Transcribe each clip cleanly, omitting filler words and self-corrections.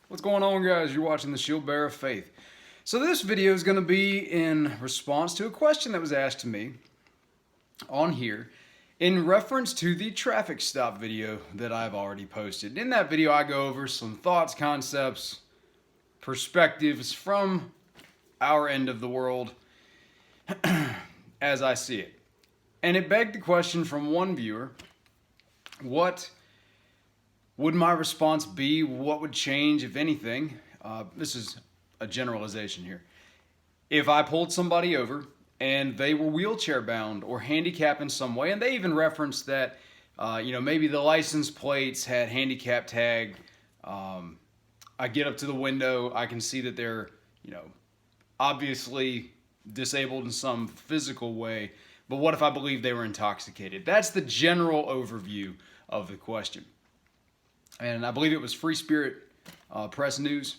What's going on, guys? You're watching the Shield Bearer of Faith. So this video is going to be in response to a question that was asked to me on here in reference to the traffic stop video that I've already posted. In that video, I go over some thoughts, concepts, perspectives from our end of the world as I see it. And it begged the question from one viewer, what would my response be? What would change, if anything? This is a generalization here. If I pulled somebody over and they were wheelchair bound or handicapped in some way, and they even referenced that, maybe the license plates had handicap tag. I get up to the window, I can see that they're, obviously disabled in some physical way. But what if I believe they were intoxicated? That's the general overview of the question. And I believe it was Free Spirit Press News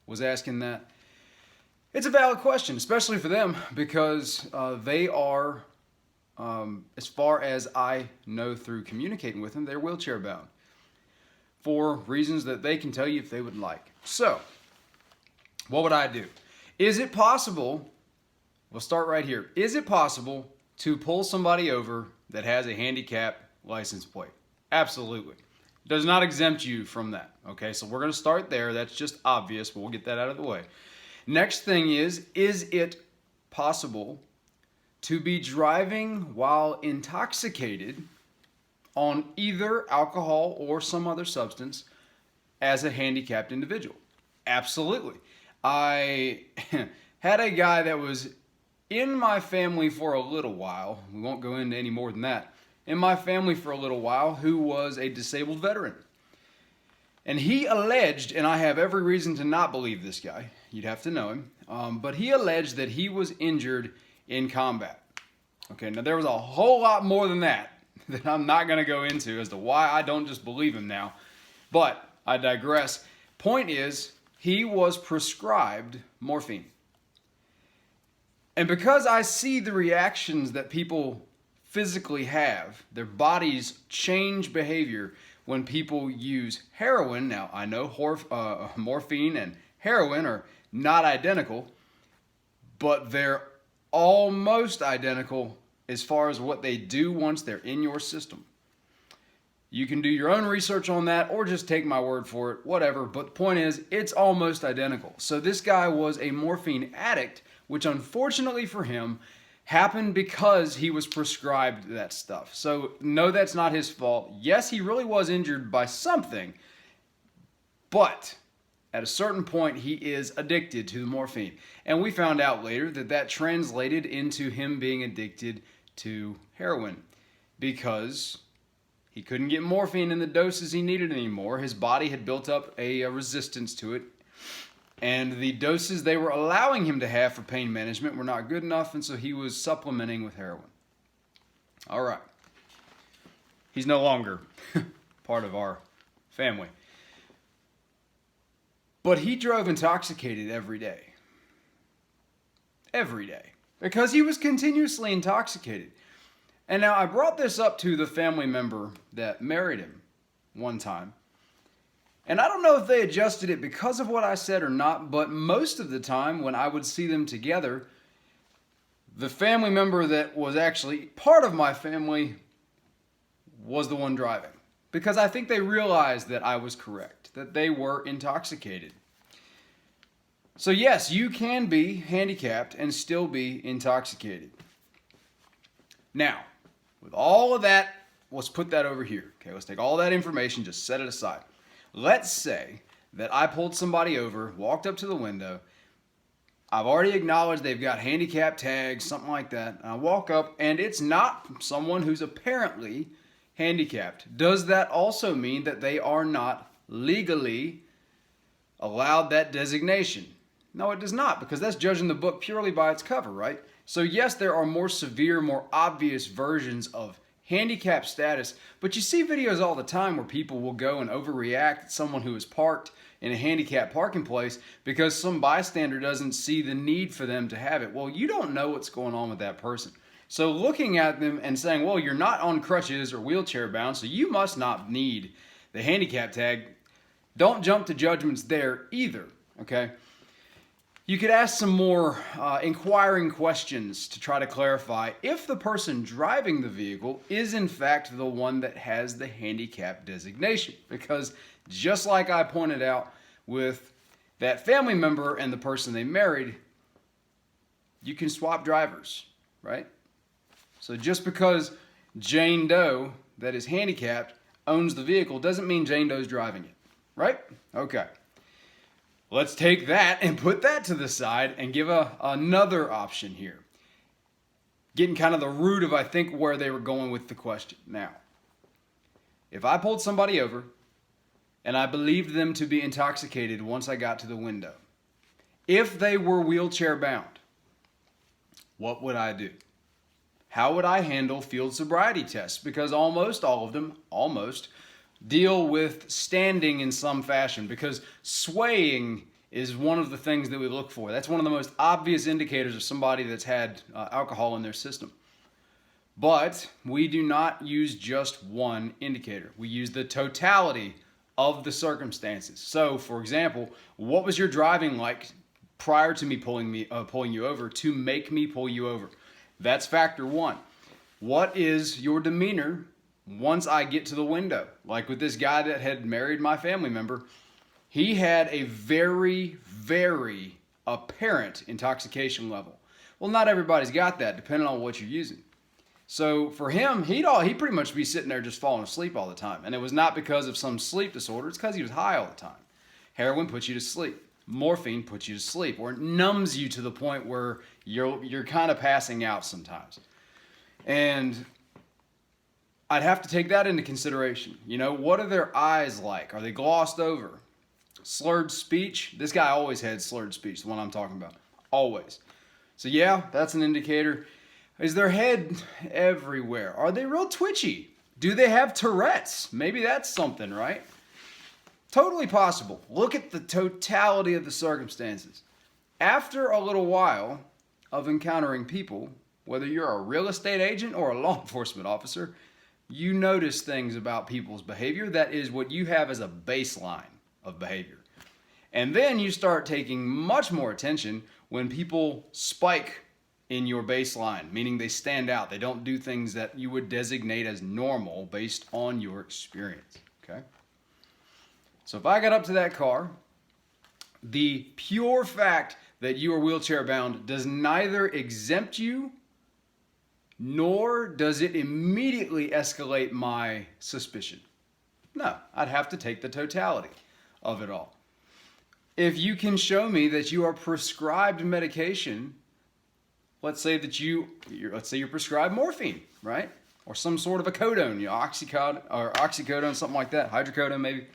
was asking that. It's a valid question, especially for them, because they are, as far as I know through communicating with them, they're wheelchair bound for reasons that they can tell you if they would like. So, what would I do? Is it possible, we'll start right here, is it possible to pull somebody over that has a handicap license plate? Absolutely. Does not exempt you from that. Okay, so we're going to start there. That's just obvious, but we'll get that out of the way. Next thing is it possible to be driving while intoxicated on either alcohol or some other substance as a handicapped individual? Absolutely. I had a guy that was in my family for a little while. We won't go into any more than that. In my family for a little while, who was a disabled veteran. And he alleged, and I have every reason to not believe this guy, you'd have to know him, but he alleged that he was injured in combat. Okay, now there was a whole lot more than that I'm not going to go into as to why I don't just believe him now, but I digress. Point is, he was prescribed morphine. And because I see the reactions that people physically have, their bodies change behavior when people use heroin. Now, I know morphine and heroin are not identical, but they're almost identical as far as what they do once they're in your system. You can do your own research on that or just take my word for it, whatever. But the point is, it's almost identical. So this guy was a morphine addict, which unfortunately for him happened because he was prescribed that stuff. So no, that's not his fault. Yes, he really was injured by something, but at a certain point he is addicted to the morphine. And we found out later that that translated into him being addicted to heroin because he couldn't get morphine in the doses he needed anymore. His body had built up a resistance to it. And the doses they were allowing him to have for pain management were not good enough, and so he was supplementing with heroin. All right. He's no longer part of our family. But he drove intoxicated every day. Every day. Because he was continuously intoxicated. And now I brought this up to the family member that married him one time. And I don't know if they adjusted it because of what I said or not, but most of the time when I would see them together, the family member that was actually part of my family was the one driving. Because I think they realized that I was correct, that they were intoxicated. So yes, you can be handicapped and still be intoxicated. Now, with all of that, let's put that over here. Okay, let's take all that information, just set it aside. Let's say that I pulled somebody over, walked up to the window. I've already acknowledged they've got handicap tags, something like that. And I walk up and it's not someone who's apparently handicapped. Does that also mean that they are not legally allowed that designation? No, it does not, because that's judging the book purely by its cover, right? So yes, there are more severe, more obvious versions of handicap status, but you see videos all the time where people will go and overreact at someone who is parked in a handicapped parking place because some bystander doesn't see the need for them to have it. Well, you don't know what's going on with that person. So looking at them and saying, well, you're not on crutches or wheelchair bound, so you must not need the handicap tag, Don't jump to judgments there either, okay? You could ask some more inquiring questions to try to clarify if the person driving the vehicle is in fact the one that has the handicap designation. Because just like I pointed out with that family member and the person they married, you can swap drivers, right? So just because Jane Doe, that is handicapped, owns the vehicle doesn't mean Jane Doe's driving it, right? Okay. Let's take that and put that to the side and give another option here. Getting kind of the root of, I think, where they were going with the question. Now, if I pulled somebody over and I believed them to be intoxicated once I got to the window, if they were wheelchair bound, what would I do? How would I handle field sobriety tests? Because almost all of them, deal with standing in some fashion, because swaying is one of the things that we look for. That's one of the most obvious indicators of somebody that's had alcohol in their system. But we do not use just one indicator. We use the totality of the circumstances. So, for example, what was your driving like prior to me pulling you over to make me pull you over? That's factor one. What is your demeanor once I get to the window? Like with this guy that had married my family member, he had a very, very apparent intoxication level. Well, not everybody's got that, depending on what you're using. So for him, he'd pretty much be sitting there just falling asleep all the time. And it was not because of some sleep disorder. It's because he was high all the time. Heroin puts you to sleep. Morphine puts you to sleep, or it numbs you to the point where you're kind of passing out sometimes. And I'd have to take that into consideration. You know, what are their eyes like? Are they glossed over? Slurred speech? This guy always had slurred speech, the one I'm talking about. Always. So yeah, that's an indicator. Is their head everywhere? Are they real twitchy? Do they have Tourette's? Maybe that's something, right? Totally possible. Look at the totality of the circumstances. After a little while of encountering people, whether you're a real estate agent or a law enforcement officer, you notice things about people's behavior. That is what you have as a baseline of behavior. And then you start taking much more attention when people spike in your baseline, meaning they stand out. They don't do things that you would designate as normal based on your experience. Okay? So if I got up to that car, the pure fact that you are wheelchair bound does neither exempt you nor does it immediately escalate my suspicion. No, I'd have to take the totality of it all. If you can show me that you are prescribed medication, let's say you're prescribed morphine, right? Or some sort of a codone, oxycodone, something like that, hydrocodone maybe.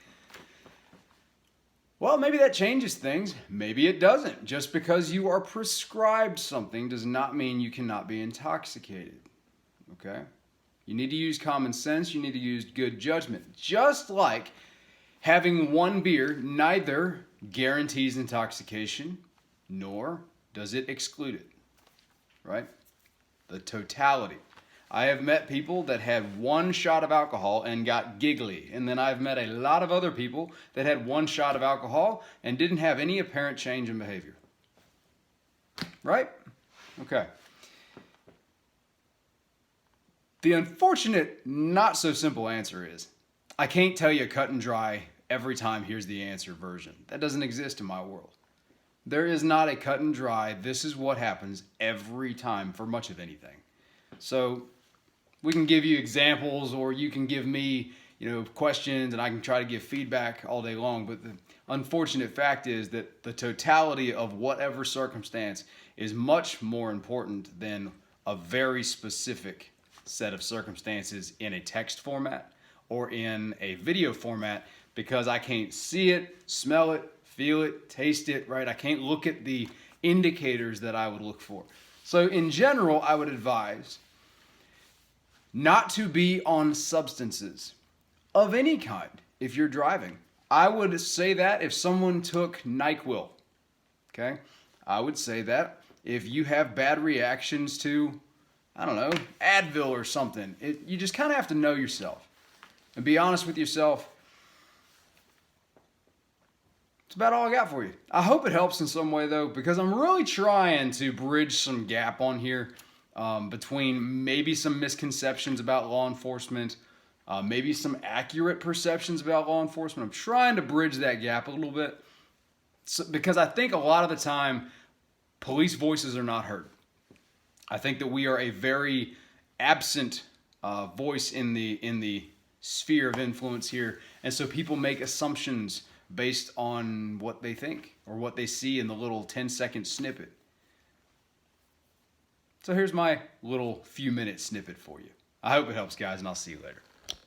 Well, maybe that changes things. Maybe it doesn't. Just because you are prescribed something does not mean you cannot be intoxicated. Okay? You need to use common sense. You need to use good judgment. Just like having one beer neither guarantees intoxication nor does it exclude it. Right? The totality. I have met people that had one shot of alcohol and got giggly. And then I've met a lot of other people that had one shot of alcohol and didn't have any apparent change in behavior. Right? Okay. The unfortunate, not so simple answer is, I can't tell you cut and dry every time here's the answer version. That doesn't exist in my world. There is not a cut and dry, this is what happens every time for much of anything. So we can give you examples, or you can give me, questions, and I can try to give feedback all day long. But the unfortunate fact is that the totality of whatever circumstance is much more important than a very specific set of circumstances in a text format or in a video format, because I can't see it, smell it, feel it, taste it, right? I can't look at the indicators that I would look for. So in general, I would advise not to be on substances of any kind if you're driving. I would say that if someone took NyQuil, okay? I would say that if you have bad reactions to, Advil or something, you just kind of have to know yourself and be honest with yourself. That's about all I got for you. I hope it helps in some way, though, because I'm really trying to bridge some gap on here between maybe some misconceptions about law enforcement, maybe some accurate perceptions about law enforcement. I'm trying to bridge that gap a little bit because I think a lot of the time police voices are not heard. I think that we are a very absent voice in the sphere of influence here, and so people make assumptions based on what they think or what they see in the little 10-second snippet. So here's my little few minute snippet for you. I hope it helps, guys, and I'll see you later.